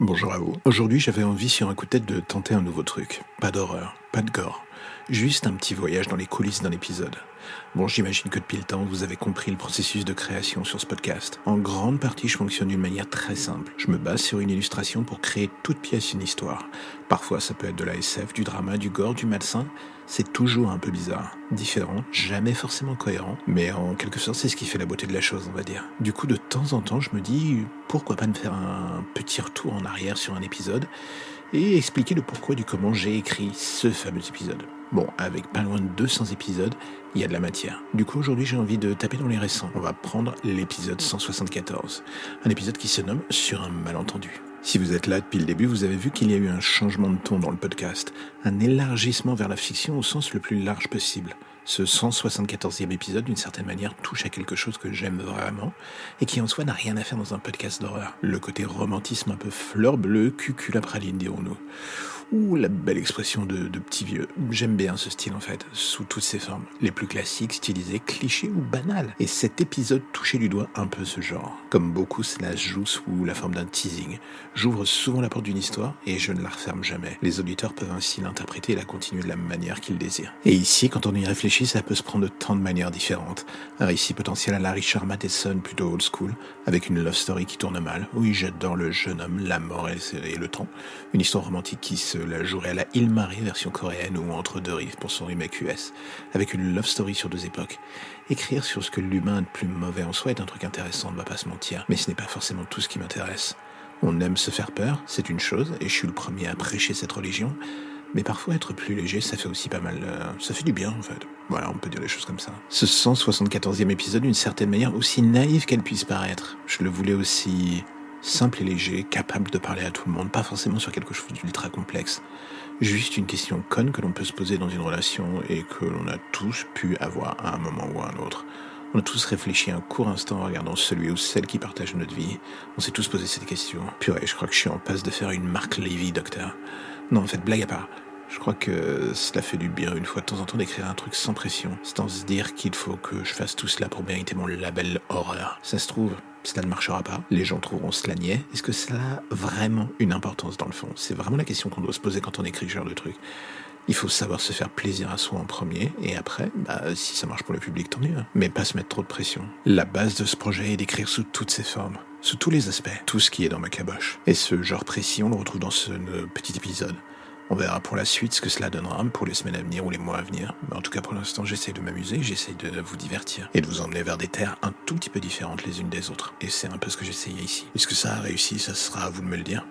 Bonjour à vous. Aujourd'hui, j'avais envie sur un coup de tête de tenter un nouveau truc. Pas d'horreur, pas de gore. Juste un petit voyage dans les coulisses d'un épisode. Bon, j'imagine que depuis le temps, vous avez compris le processus de création sur ce podcast. En grande partie, je fonctionne d'une manière très simple. Je me base sur une illustration pour créer toute pièce une histoire. Parfois, ça peut être de la SF, du drama, du gore, du malsain. C'est toujours un peu bizarre, différent, jamais forcément cohérent, mais en quelque sorte, c'est ce qui fait la beauté de la chose, on va dire. Du coup, de temps en temps, je me dis, pourquoi pas me faire un petit retour en arrière sur un épisode et expliquer le pourquoi du comment j'ai écrit ce fameux épisode. Bon, avec pas loin de 200 épisodes, il y a de la matière. Du coup, aujourd'hui, j'ai envie de taper dans les récents. On va prendre l'épisode 174, un épisode qui se nomme « Sur un malentendu ». Si vous êtes là depuis le début, vous avez vu qu'il y a eu un changement de ton dans le podcast, un élargissement vers la fiction au sens le plus large possible. Ce 174e épisode, d'une certaine manière, touche à quelque chose que j'aime vraiment et qui en soi n'a rien à faire dans un podcast d'horreur. Le côté romantisme un peu fleur bleue, cuculapraline, dirons-nous. Ouh, la belle expression de petit vieux. J'aime bien ce style en fait, sous toutes ses formes. Les plus classiques, stylisés, clichés ou banals. Et cet épisode touchait du doigt un peu ce genre. Comme beaucoup, cela se joue sous la forme d'un teasing. J'ouvre souvent la porte d'une histoire et je ne la referme jamais. Les auditeurs peuvent ainsi l'interpréter et la continuer de la manière qu'ils désirent. Et ici, quand on y réfléchit, ça peut se prendre de tant de manières différentes. Un récit potentiel à la Richard Matheson, plutôt old school, avec une love story qui tourne mal, où il jette dans le jeune homme la mort et le temps. Une histoire romantique qui se la jouerait à la Ilmarie version coréenne ou entre deux rives pour son remake US, avec une love story sur deux époques. Écrire sur ce que l'humain a de plus mauvais en soi est un truc intéressant, on ne va pas se mentir, mais ce n'est pas forcément tout ce qui m'intéresse. On aime se faire peur, c'est une chose, et je suis le premier à prêcher cette religion, mais parfois être plus léger, ça fait aussi pas mal, ça fait du bien en fait. Voilà, on peut dire les choses comme ça. Ce 174e épisode, d'une certaine manière, aussi naïf qu'elle puisse paraître, je le voulais aussi simple et léger, capable de parler à tout le monde, pas forcément sur quelque chose d'ultra complexe. Juste une question conne que l'on peut se poser dans une relation et que l'on a tous pu avoir à un moment ou à un autre. On a tous réfléchi un court instant en regardant celui ou celle qui partage notre vie. On s'est tous posé cette question. Purée, je crois que je suis en passe de faire une Mark Levy, docteur. Non, en fait, blague à part. Je crois que cela fait du bien une fois de temps en temps d'écrire un truc sans pression, sans se dire qu'il faut que je fasse tout cela pour mériter mon label horreur. Ça se trouve, cela ne marchera pas, les gens trouveront cela niais. Est-ce que cela a vraiment une importance dans le fond ? C'est vraiment la question qu'on doit se poser quand on écrit ce genre de truc. Il faut savoir se faire plaisir à soi en premier, et après, si ça marche pour le public, tant mieux. Mais pas se mettre trop de pression. La base de ce projet est d'écrire sous toutes ses formes, sous tous les aspects, tout ce qui est dans ma caboche. Et ce genre précis, on le retrouve dans ce petit épisode. On verra pour la suite ce que cela donnera pour les semaines à venir ou les mois à venir. Mais en tout cas, pour l'instant, j'essaie de m'amuser, j'essaie de vous divertir et de vous emmener vers des terres un tout petit peu différentes les unes des autres. Et c'est un peu ce que j'essayais ici. Est-ce que ça a réussi ? Ça sera à vous de me le dire.